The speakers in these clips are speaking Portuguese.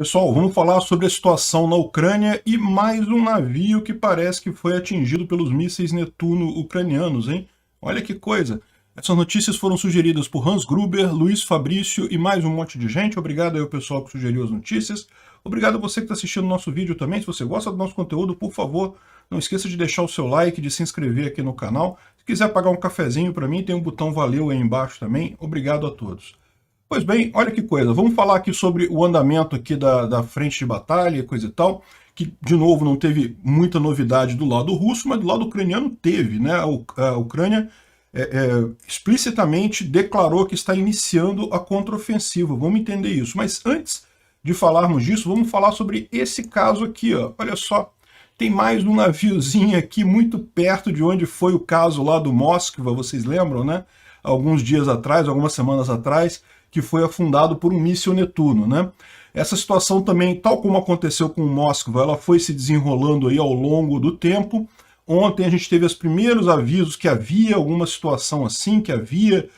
Pessoal, vamos falar sobre a situação na Ucrânia e mais um navio que parece que foi atingido pelos mísseis Netuno ucranianos, hein? Olha que coisa! Essas notícias foram sugeridas por Hans Gruber, Luiz Fabrício e mais um monte de gente. Obrigado aí ao pessoal que sugeriu as notícias. Obrigado a você que está assistindo o nosso vídeo também. Se você gosta do nosso conteúdo, por favor, não esqueça de deixar o seu like, de se inscrever aqui no canal. Se quiser pagar um cafezinho para mim, tem um botão valeu aí embaixo também. Obrigado a todos. Pois bem, olha que coisa, vamos falar aqui sobre o andamento aqui da frente de batalha, coisa e tal, que de novo não teve muita novidade do lado russo, mas do lado ucraniano teve, né? A Ucrânia explicitamente declarou que está iniciando a contraofensiva, vamos entender isso. Mas antes de falarmos disso, vamos falar sobre esse caso aqui, ó. Olha só, tem mais um naviozinho aqui muito perto de onde foi o caso lá do Moskva, vocês lembram, né? Alguns dias atrás, algumas semanas atrás, que foi afundado por um míssil Netuno, né? Essa situação também, tal como aconteceu com o Moskva, ela foi se desenrolando aí ao longo do tempo. Ontem a gente teve os primeiros avisos que havia alguma situação assim, que havia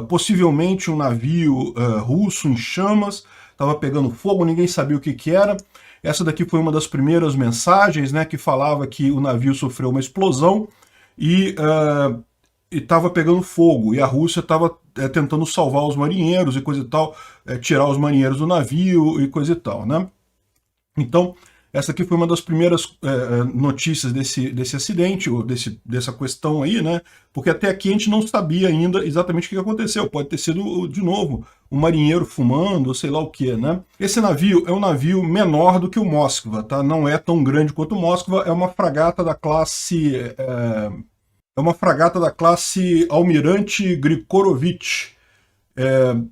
possivelmente um navio russo em chamas, estava pegando fogo, ninguém sabia o que era. Essa daqui foi uma das primeiras mensagens, né, que falava que o navio sofreu uma explosão e estava pegando fogo, e a Rússia estava tentando salvar os marinheiros e coisa e tal, tirar os marinheiros do navio e coisa e tal, né? Então, essa aqui foi uma das primeiras notícias desse acidente, ou dessa questão aí, né? Porque até aqui a gente não sabia ainda exatamente o que aconteceu. Pode ter sido, de novo, um marinheiro fumando, ou sei lá o que, né? Esse navio é um navio menor do que o Moskva, tá? Não é tão grande quanto o Moskva, é uma fragata da classe... É uma fragata da classe Almirante Grigorovich.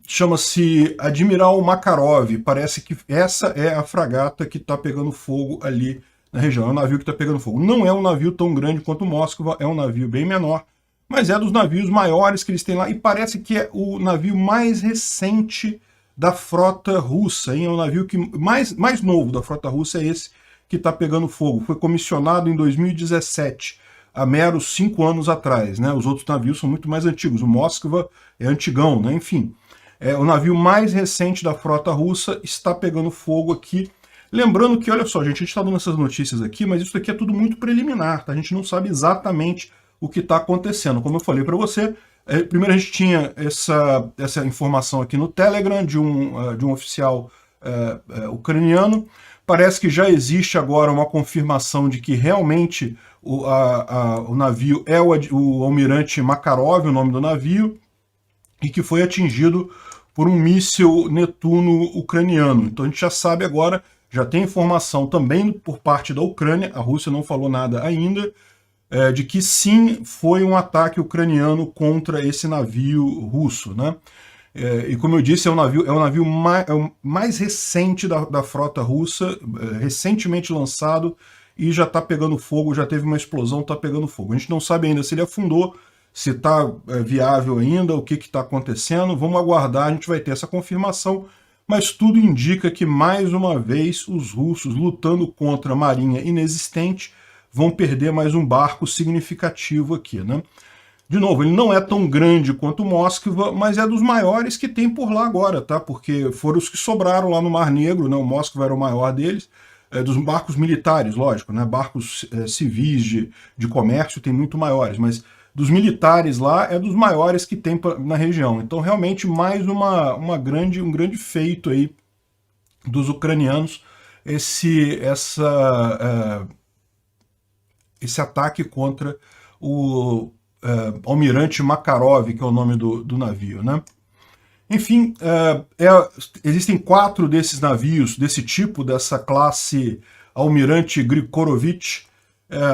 Chama-se Admiral Makarov. Parece que essa é a fragata que está pegando fogo ali na região. É um navio que está pegando fogo. Não é um navio tão grande quanto o Moskva, é um navio bem menor, mas é dos navios maiores que eles têm lá, e parece que é o navio mais recente da frota russa, hein? É o navio que mais novo da frota russa, é esse que está pegando fogo. Foi comissionado em 2017. Há meros 5 anos atrás, né? Os outros navios são muito mais antigos. O Moskva é antigão, né? Enfim, o navio mais recente da frota russa está pegando fogo aqui. Lembrando que, olha só, gente, a gente está dando essas notícias aqui, mas isso aqui é tudo muito preliminar, tá? A gente não sabe exatamente o que está acontecendo. Como eu falei para você, primeiro a gente tinha essa informação aqui no Telegram de um oficial ucraniano. Parece que já existe agora uma confirmação de que realmente o navio é o Almirante Makarov, o nome do navio, e que foi atingido por um míssil Netuno ucraniano. Então a gente já sabe agora, já tem informação também por parte da Ucrânia, a Rússia não falou nada ainda, de que sim, foi um ataque ucraniano contra esse navio russo, né? E como eu disse, é o navio mais recente da frota russa, recentemente lançado, e já está pegando fogo, já teve uma explosão, está pegando fogo. A gente não sabe ainda se ele afundou, se está viável ainda, o que está acontecendo. Vamos aguardar, a gente vai ter essa confirmação, mas tudo indica que, mais uma vez, os russos, lutando contra a marinha inexistente, vão perder mais um barco significativo aqui, né? De novo, ele não é tão grande quanto o Moskva, mas é dos maiores que tem por lá agora, tá? Porque foram os que sobraram lá no Mar Negro, né? O Moskva era o maior deles, dos barcos militares, lógico, né? Barcos civis de comércio tem muito maiores, mas dos militares lá é dos maiores que tem na região. Então, realmente, mais um grande feito aí dos ucranianos, esse ataque contra o Almirante Makarov, que é o nome do navio, né? Enfim, existem 4 desses navios, desse tipo, dessa classe Almirante Grigorovich,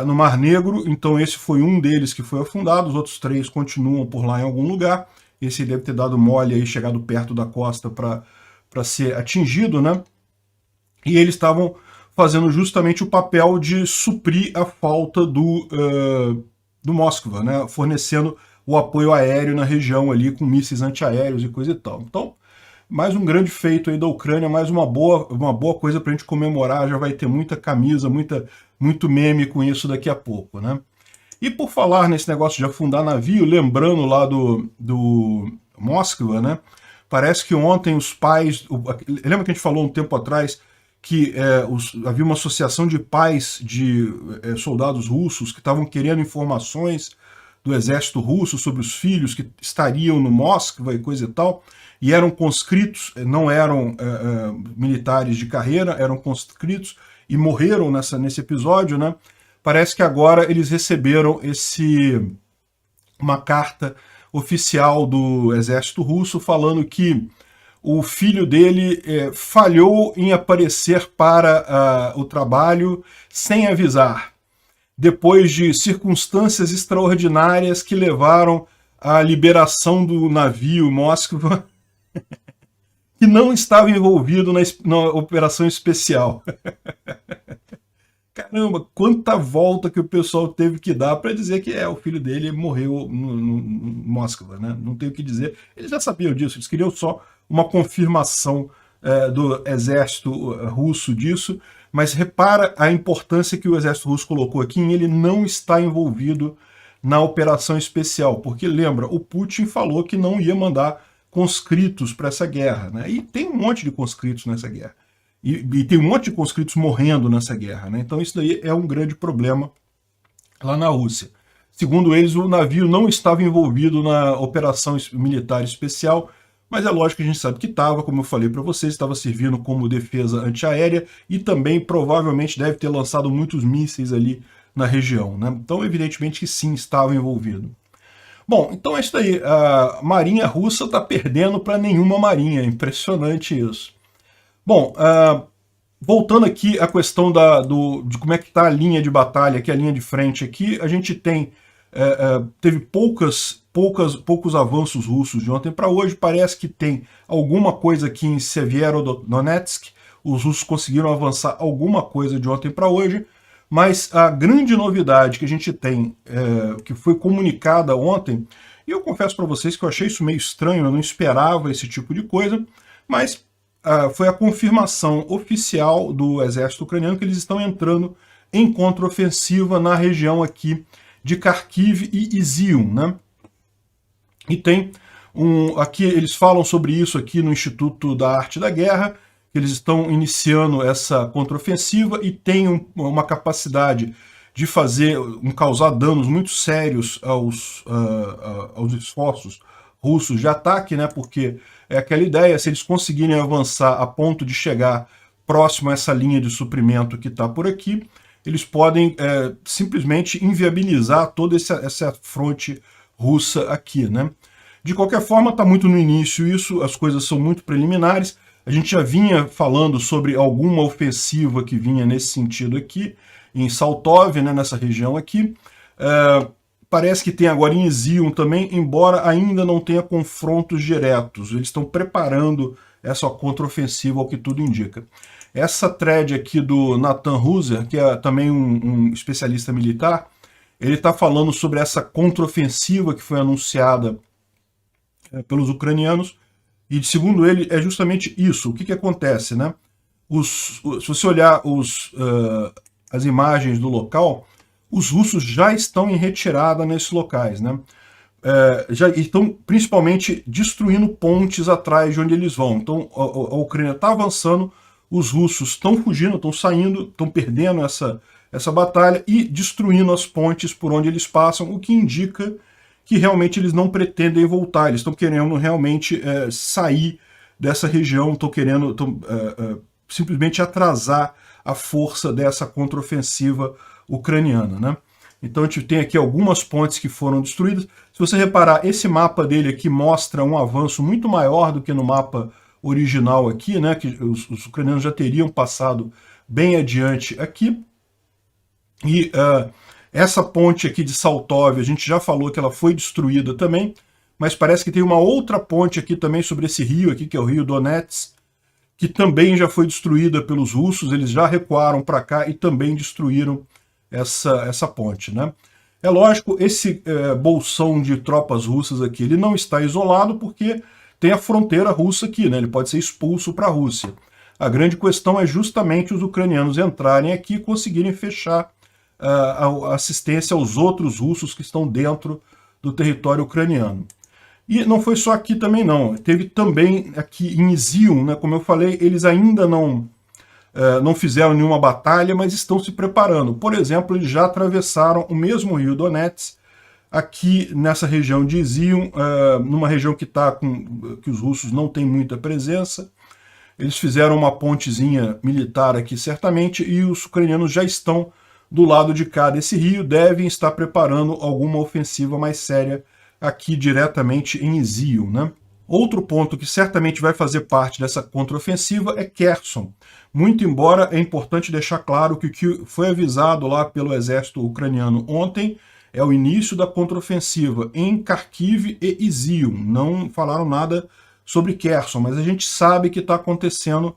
no Mar Negro. Então esse foi um deles que foi afundado, os outros 3 continuam por lá em algum lugar. Esse deve ter dado mole aí, chegado perto da costa para ser atingido, né? E eles estavam fazendo justamente o papel de suprir a falta do Moskva, né, fornecendo o apoio aéreo na região ali, com mísseis antiaéreos e coisa e tal. Então, mais um grande feito aí da Ucrânia, mais uma boa coisa para a gente comemorar, já vai ter muita camisa, muito meme com isso daqui a pouco, né. E por falar nesse negócio de afundar navio, lembrando lá do Moskva, né, Parece que ontem os pais... Lembra que a gente falou um tempo atrás que havia uma associação de pais de soldados russos que estavam querendo informações do exército russo sobre os filhos que estariam no Moskva e coisa e tal, e eram conscritos, não eram militares de carreira, eram conscritos e morreram nesse episódio, né? Parece que agora eles receberam uma carta oficial do exército russo falando que o filho dele falhou em aparecer para o trabalho sem avisar, depois de circunstâncias extraordinárias que levaram à liberação do navio Moskva, que não estava envolvido na operação especial. Caramba, quanta volta que o pessoal teve que dar para dizer que o filho dele morreu no Moskva, né? Não tem o que dizer. Eles já sabiam disso, eles queriam só uma confirmação do exército russo disso, mas repara a importância que o exército russo colocou aqui em ele não estar envolvido na operação especial, porque lembra, o Putin falou que não ia mandar conscritos para essa guerra, né? E tem um monte de conscritos nessa guerra. E tem um monte de conscritos morrendo nessa guerra, né? Então isso daí é um grande problema lá na Rússia. Segundo eles, o navio não estava envolvido na operação militar especial, mas é lógico que a gente sabe que estava, como eu falei para vocês, estava servindo como defesa antiaérea e também provavelmente deve ter lançado muitos mísseis ali na região, né? Então evidentemente que sim, estava envolvido. Bom, então é isso aí. A marinha russa está perdendo para nenhuma marinha, impressionante isso. Bom, voltando aqui à questão de como é que está a linha de batalha, que é a linha de frente aqui, a gente teve poucos avanços russos de ontem para hoje. Parece que tem alguma coisa aqui em Severodonetsk, os russos conseguiram avançar alguma coisa de ontem para hoje, mas a grande novidade que a gente tem, que foi comunicada ontem, e eu confesso para vocês que eu achei isso meio estranho, eu não esperava esse tipo de coisa, mas foi a confirmação oficial do exército ucraniano que eles estão entrando em contraofensiva na região aqui de Kharkiv e Izium, né? E tem aqui eles falam sobre isso aqui no Instituto da Arte da Guerra, que eles estão iniciando essa contraofensiva e tem uma capacidade de causar danos muito sérios aos esforços russos de ataque, né? Porque é aquela ideia, se eles conseguirem avançar a ponto de chegar próximo a essa linha de suprimento que está por aqui, eles podem simplesmente inviabilizar toda essa fronte russa aqui, né? De qualquer forma, está muito no início isso, as coisas são muito preliminares. A gente já vinha falando sobre alguma ofensiva que vinha nesse sentido aqui, em Saltov, né, nessa região aqui. Parece que tem agora em Izium também, embora ainda não tenha confrontos diretos. Eles estão preparando essa contraofensiva, ao que tudo indica. Essa thread aqui do Nathan Ruser, que é também um especialista militar, ele está falando sobre essa contraofensiva que foi anunciada pelos ucranianos, e segundo ele é justamente isso. O que acontece, né? Se você olhar as imagens do local, os russos já estão em retirada nesses locais, né? Já estão principalmente destruindo pontes atrás de onde eles vão. Então a Ucrânia está avançando, os russos estão fugindo, estão saindo, estão perdendo essa batalha e destruindo as pontes por onde eles passam, o que indica que realmente eles não pretendem voltar, eles estão querendo realmente sair dessa região, estão querendo simplesmente atrasar a força dessa contraofensiva ucraniana, né? Então a gente tem aqui algumas pontes que foram destruídas. Se você reparar, esse mapa dele aqui mostra um avanço muito maior do que no mapa original aqui, né? Que os ucranianos já teriam passado bem adiante aqui. E essa ponte aqui de Saltov, a gente já falou que ela foi destruída também, mas parece que tem uma outra ponte aqui também sobre esse rio aqui, que é o rio Donetsk, que também já foi destruída pelos russos. Eles já recuaram para cá e também destruíram essa ponte, né? É lógico, esse bolsão de tropas russas aqui, ele não está isolado porque tem a fronteira russa aqui, né? Ele pode ser expulso para a Rússia. A grande questão é justamente os ucranianos entrarem aqui e conseguirem fechar a assistência aos outros russos que estão dentro do território ucraniano. E não foi só aqui também não, teve também aqui em Izium, né? Como eu falei, eles ainda não fizeram nenhuma batalha, mas estão se preparando. Por exemplo, eles já atravessaram o mesmo rio Donetsk, aqui nessa região de Izium, numa região que os russos não têm muita presença. Eles fizeram uma pontezinha militar aqui, certamente, e os ucranianos já estão do lado de cá desse rio, devem estar preparando alguma ofensiva mais séria aqui diretamente em Izium, né? Outro ponto que certamente vai fazer parte dessa contraofensiva é Kherson. Muito embora é importante deixar claro que o que foi avisado lá pelo exército ucraniano ontem é o início da contraofensiva em Kharkiv e Izium. Não falaram nada sobre Kherson, mas a gente sabe que está acontecendo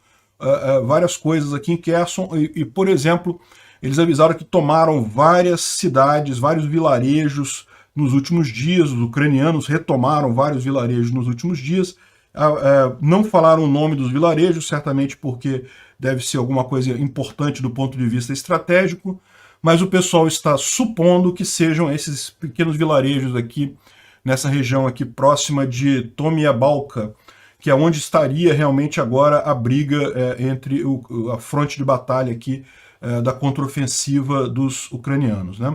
várias coisas aqui em Kherson e, por exemplo, eles avisaram que tomaram várias cidades, vários vilarejos nos últimos dias, os ucranianos retomaram vários vilarejos nos últimos dias, não falaram o nome dos vilarejos, certamente porque deve ser alguma coisa importante do ponto de vista estratégico, mas o pessoal está supondo que sejam esses pequenos vilarejos aqui, nessa região aqui próxima de Tomiabalka, que é onde estaria realmente agora a briga entre a fronte de batalha aqui da contraofensiva dos ucranianos, né?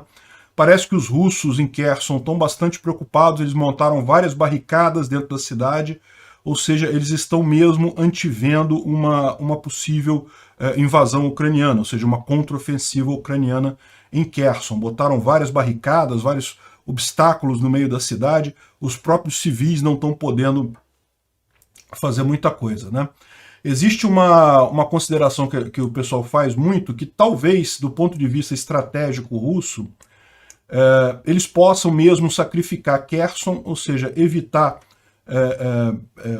Parece que os russos em Kherson estão bastante preocupados, eles montaram várias barricadas dentro da cidade, ou seja, eles estão mesmo antevendo uma possível invasão ucraniana, ou seja, uma contraofensiva ucraniana em Kherson. Botaram várias barricadas, vários obstáculos no meio da cidade, os próprios civis não estão podendo fazer muita coisa, né? Existe uma consideração que o pessoal faz muito, que talvez, do ponto de vista estratégico russo, eles possam mesmo sacrificar Kherson, ou seja, evitar...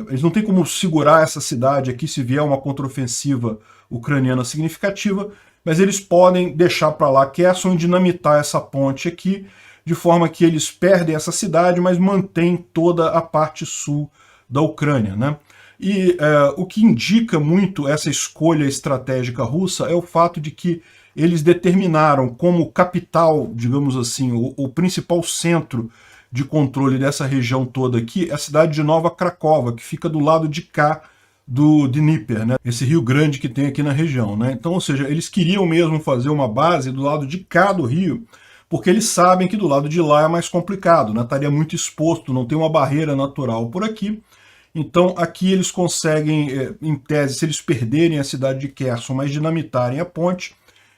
eles não têm como segurar essa cidade aqui se vier uma contraofensiva ucraniana significativa, mas eles podem deixar para lá Kherson e dinamitar essa ponte aqui, de forma que eles perdem essa cidade, mas mantêm toda a parte sul da Ucrânia, né? E o que indica muito essa escolha estratégica russa é o fato de que eles determinaram como capital, digamos assim, o principal centro de controle dessa região toda aqui, é a cidade de Nova Cracóvia, que fica do lado de cá do Dnieper, né? Esse rio grande que tem aqui na região, né? Então, ou seja, eles queriam mesmo fazer uma base do lado de cá do rio, porque eles sabem que do lado de lá é mais complicado, né? Estaria muito exposto, não tem uma barreira natural por aqui. Então aqui eles conseguem, em tese, se eles perderem a cidade de Kherson, mas dinamitarem a ponte,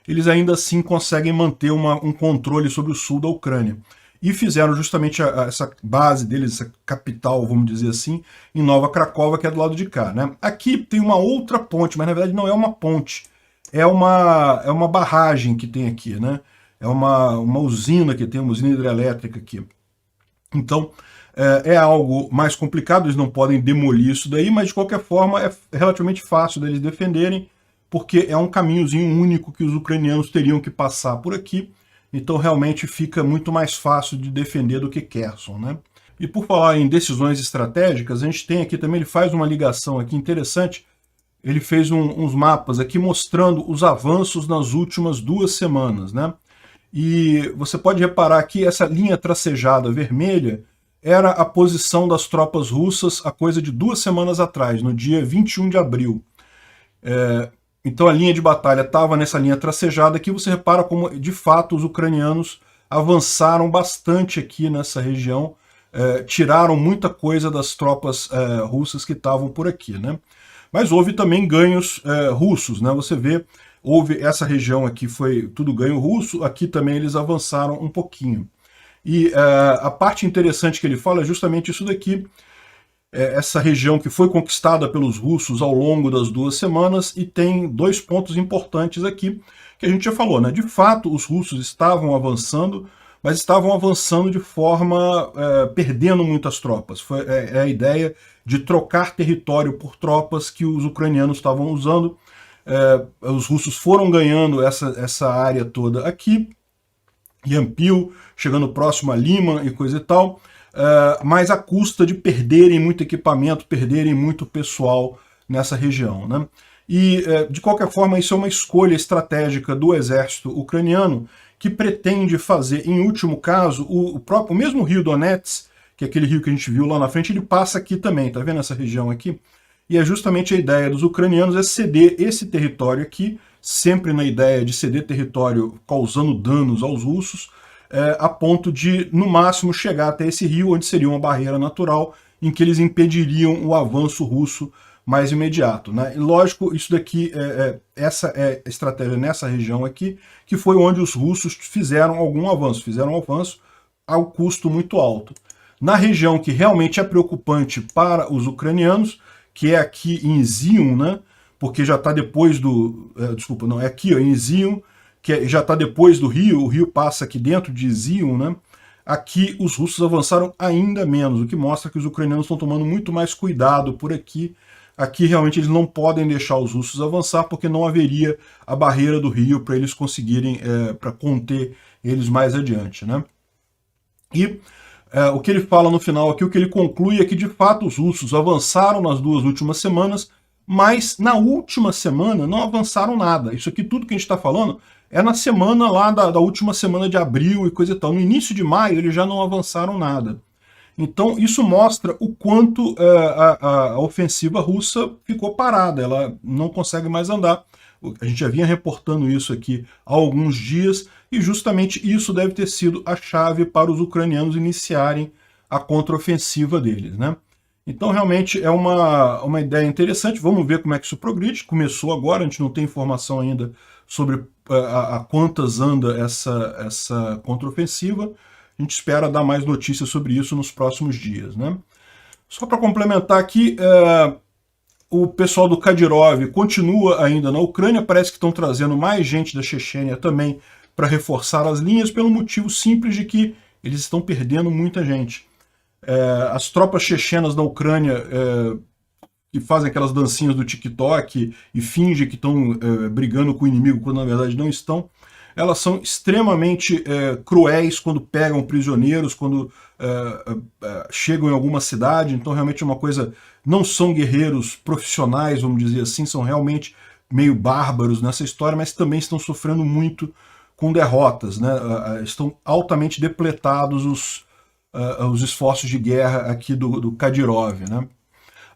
eles ainda assim conseguem manter um controle sobre o sul da Ucrânia. E fizeram justamente essa base deles, essa capital, vamos dizer assim, em Nova Cracóvia, que é do lado de cá, né? Aqui tem uma outra ponte, mas na verdade não é uma ponte, é uma barragem que tem aqui, né? É uma usina que tem, uma usina hidrelétrica aqui. Então, é algo mais complicado, eles não podem demolir isso daí, mas de qualquer forma é relativamente fácil deles defenderem, porque é um caminhozinho único que os ucranianos teriam que passar por aqui, então realmente fica muito mais fácil de defender do que Kherson, né? E por falar em decisões estratégicas, a gente tem aqui também, ele faz uma ligação aqui interessante, ele fez uns mapas aqui mostrando os avanços nas últimas 2 semanas, né? E você pode reparar que essa linha tracejada vermelha era a posição das tropas russas a coisa de 2 semanas atrás, no dia 21 de abril. Então a linha de batalha estava nessa linha tracejada aqui, você repara como de fato os ucranianos avançaram bastante aqui nessa região, tiraram muita coisa das tropas russas que estavam por aqui, né? Mas houve também ganhos russos, né? Você vê, houve essa região aqui, foi tudo ganho russo, aqui também eles avançaram um pouquinho. E a parte interessante que ele fala é justamente isso daqui, essa região que foi conquistada pelos russos ao longo das 2 semanas, e tem 2 pontos importantes aqui, que a gente já falou, né? De fato, os russos estavam avançando, mas estavam avançando de forma, perdendo muitas tropas. É a ideia de trocar território por tropas que os ucranianos estavam usando. Os russos foram ganhando essa área toda aqui, Yampil, chegando próximo a Lima e coisa e tal, mas à custa de perderem muito equipamento, perderem muito pessoal nessa região, né? E, de qualquer forma, isso é uma escolha estratégica do exército ucraniano, que pretende fazer, em último caso, o mesmo rio Donetsk, que é aquele rio que a gente viu lá na frente, ele passa aqui também, tá vendo essa região aqui? E é justamente a ideia dos ucranianos é ceder esse território aqui, sempre na ideia de ceder território causando danos aos russos, a ponto de, no máximo, chegar até esse rio, onde seria uma barreira natural, em que eles impediriam o avanço russo mais imediato, né? E lógico, isso daqui, essa é a estratégia nessa região aqui, que foi onde os russos fizeram algum avanço, ao custo muito alto. Na região que realmente é preocupante para os ucranianos, que é aqui em Zium, né? Porque já está depois do... desculpa, não, é aqui, ó, em Zium, que já está depois do rio, o rio passa aqui dentro de Zium, né? Aqui os russos avançaram ainda menos, o que mostra que os ucranianos estão tomando muito mais cuidado por aqui. Aqui realmente eles não podem deixar os russos avançar, porque não haveria a barreira do rio para eles conseguirem, para conter eles mais adiante, né? E o que ele fala no final aqui, o que ele conclui é que de fato os russos avançaram nas 2 últimas semanas, mas na última semana não avançaram nada. Isso aqui tudo que a gente está falando é na semana lá da última semana de abril e coisa e tal. No início de maio eles já não avançaram nada. Então isso mostra o quanto a ofensiva russa ficou parada, ela não consegue mais andar. A gente já vinha reportando isso aqui há alguns dias, e justamente isso deve ter sido a chave para os ucranianos iniciarem a contraofensiva deles, né? Então realmente é uma ideia interessante, vamos ver como é que isso progride. Começou agora, a gente não tem informação ainda sobre a quantas anda essa contraofensiva. A gente espera dar mais notícias sobre isso nos próximos dias, né? Só para complementar aqui, o pessoal do Kadyrov continua ainda na Ucrânia, parece que estão trazendo mais gente da Chechênia também para reforçar as linhas, pelo motivo simples de que eles estão perdendo muita gente. As tropas chechenas na Ucrânia, que fazem aquelas dancinhas do TikTok e fingem que estão brigando com o inimigo, quando na verdade não estão, elas são extremamente cruéis quando pegam prisioneiros, quando chegam em alguma cidade. Então realmente é uma coisa, não são guerreiros profissionais, vamos dizer assim, são realmente meio bárbaros nessa história, mas também estão sofrendo muito com derrotas, né? Estão altamente depletados os esforços de guerra aqui do Kadyrov, né?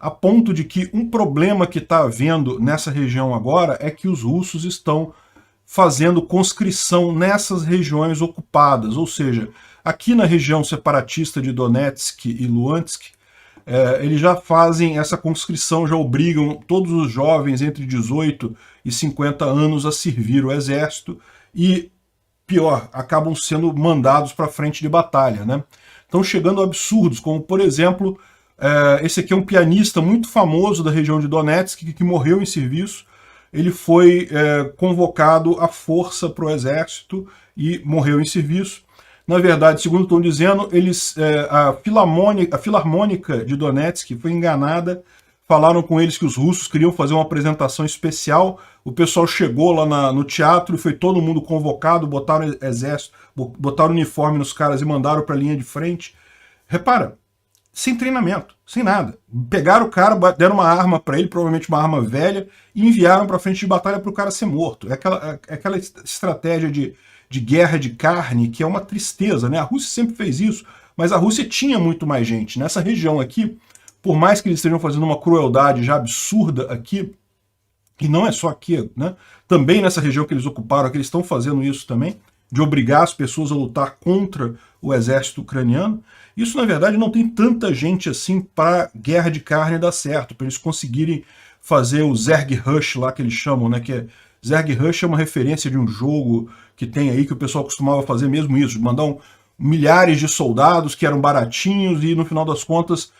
A ponto de que um problema que está havendo nessa região agora é que os russos estão fazendo conscrição nessas regiões ocupadas, ou seja, aqui na região separatista de Donetsk e Luhansk, eles já fazem essa conscrição, já obrigam todos os jovens entre 18 e 50 anos a servir o exército e, pior, acabam sendo mandados para a frente de batalha, né? Estão chegando a absurdos, como por exemplo, esse aqui é um pianista muito famoso da região de Donetsk que morreu em serviço. Ele foi convocado à força para o exército e morreu em serviço. Na verdade, segundo estão dizendo, a Filarmônica de Donetsk foi enganada. Falaram com eles que os russos queriam fazer uma apresentação especial. O pessoal chegou lá no teatro e foi todo mundo convocado, botaram exército, botaram uniforme nos caras e mandaram para a linha de frente. Repara, sem treinamento, sem nada. Pegaram o cara, deram uma arma para ele, provavelmente uma arma velha, e enviaram para frente de batalha para o cara ser morto. É aquela estratégia de guerra de carne, que é uma tristeza, né? A Rússia sempre fez isso, mas a Rússia tinha muito mais gente. Nessa região aqui, por mais que eles estejam fazendo uma crueldade já absurda aqui, e não é só aqui, né? Também nessa região que eles ocuparam, aqui eles estão fazendo isso também, de obrigar as pessoas a lutar contra o exército ucraniano. Isso, na verdade, não tem tanta gente assim para guerra de carne dar certo, para eles conseguirem fazer o Zerg Rush lá que eles chamam, né? Que Zerg Rush é uma referência de um jogo que tem aí, que o pessoal costumava fazer mesmo isso, mandar milhares de soldados que eram baratinhos e no final das contas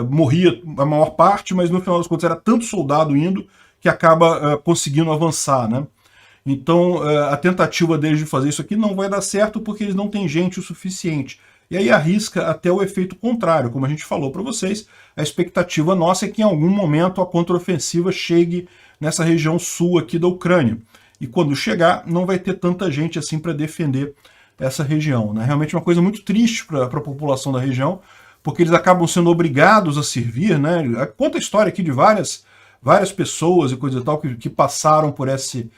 morria a maior parte, mas no final das contas era tanto soldado indo que acaba conseguindo avançar, né? Então a tentativa deles de fazer isso aqui não vai dar certo porque eles não têm gente o suficiente. E aí arrisca até o efeito contrário, como a gente falou para vocês, a expectativa nossa é que em algum momento a contraofensiva chegue nessa região sul aqui da Ucrânia. E quando chegar, não vai ter tanta gente assim para defender essa região, né? Realmente é uma coisa muito triste para a população da região, porque eles acabam sendo obrigados a servir, né? Conta a história aqui de várias pessoas e coisa e tal que passaram por esse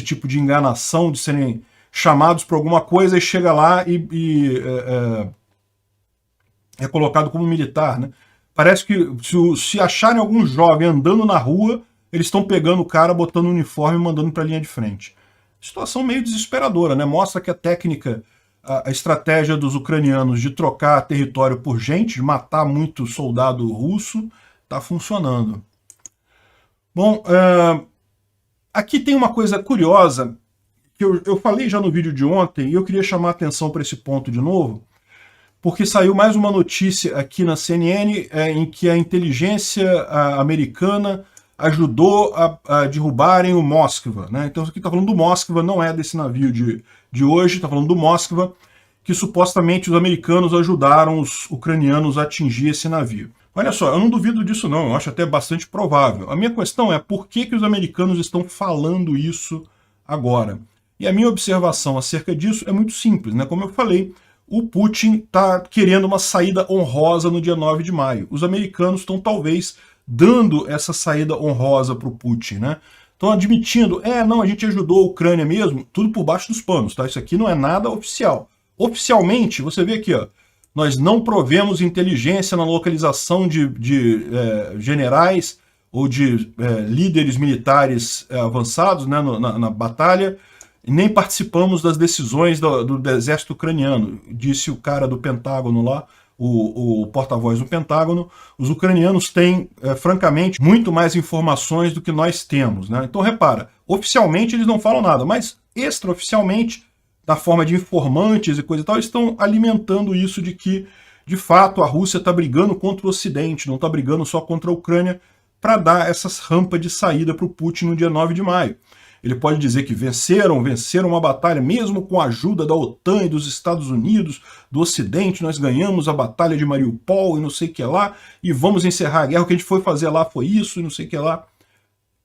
tipo de enganação, de serem chamados para alguma coisa e chega lá é colocado como militar, né? Parece que se acharem algum jovem andando na rua, eles estão pegando o cara, botando o uniforme e mandando para a linha de frente. Situação meio desesperadora, né? Mostra que a técnica, a estratégia dos ucranianos de trocar território por gente, de matar muito soldado russo, está funcionando. Bom, aqui tem uma coisa curiosa, que eu falei já no vídeo de ontem, e eu queria chamar a atenção para esse ponto de novo, porque saiu mais uma notícia aqui na CNN em que a inteligência americana ajudou a derrubarem o Moskva, né? Então, isso aqui está falando do Moskva, não é desse navio de hoje, está falando do Moskva, que supostamente os americanos ajudaram os ucranianos a atingir esse navio. Olha só, eu não duvido disso não, eu acho até bastante provável. A minha questão é por que os americanos estão falando isso agora? E a minha observação acerca disso é muito simples, né? Como eu falei, o Putin está querendo uma saída honrosa no dia 9 de maio. Os americanos estão talvez dando essa saída honrosa para o Putin, né? Estão admitindo, não, a gente ajudou a Ucrânia mesmo, tudo por baixo dos panos, tá? Isso aqui não é nada oficial. Oficialmente, você vê aqui, ó, nós não provemos inteligência na localização de generais ou de líderes militares avançados, né, na batalha, nem participamos das decisões do exército ucraniano, disse o cara do Pentágono lá, o porta-voz do Pentágono. Os ucranianos têm, francamente, muito mais informações do que nós temos, né? Então, repara, oficialmente eles não falam nada, mas extraoficialmente, na forma de informantes e coisa e tal, estão alimentando isso de que, de fato, a Rússia está brigando contra o Ocidente, não está brigando só contra a Ucrânia, para dar essas rampas de saída para o Putin no dia 9 de maio. Ele pode dizer que venceram uma batalha, mesmo com a ajuda da OTAN e dos Estados Unidos, do Ocidente, nós ganhamos a batalha de Mariupol e não sei o que lá, e vamos encerrar a guerra, o que a gente foi fazer lá foi isso e não sei o que lá.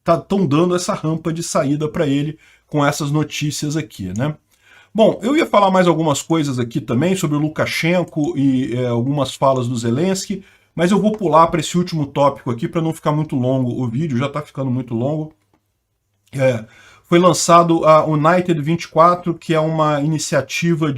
Estão dando essa rampa de saída para ele com essas notícias aqui, né? Bom, eu ia falar mais algumas coisas aqui também sobre o Lukashenko e algumas falas do Zelensky, mas eu vou pular para esse último tópico aqui para não ficar muito longo o vídeo, já está ficando muito longo. Foi lançado a United 24, que é uma iniciativa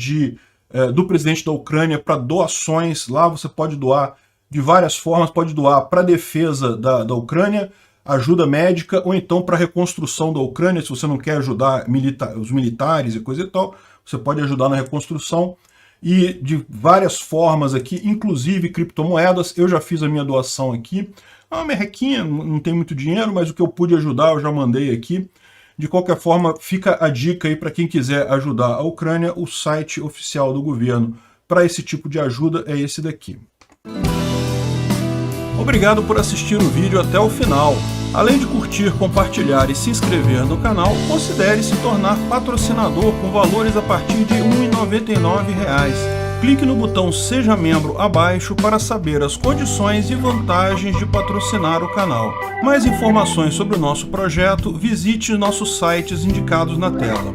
do presidente da Ucrânia para doações. Lá você pode doar de várias formas, pode doar para a defesa da Ucrânia, ajuda médica, ou então para a reconstrução da Ucrânia, se você não quer ajudar os militares e coisa e tal, você pode ajudar na reconstrução, e de várias formas aqui, inclusive criptomoedas. Eu já fiz a minha doação aqui, é uma merrequinha, não tem muito dinheiro, mas o que eu pude ajudar eu já mandei aqui. De qualquer forma, fica a dica aí para quem quiser ajudar a Ucrânia, o site oficial do governo para esse tipo de ajuda é esse daqui. Obrigado por assistir o vídeo até o final. Além de curtir, compartilhar e se inscrever no canal, considere se tornar patrocinador com valores a partir de R$ 1,99. Clique no botão Seja Membro abaixo para saber as condições e vantagens de patrocinar o canal. Mais informações sobre o nosso projeto, visite nossos sites indicados na tela.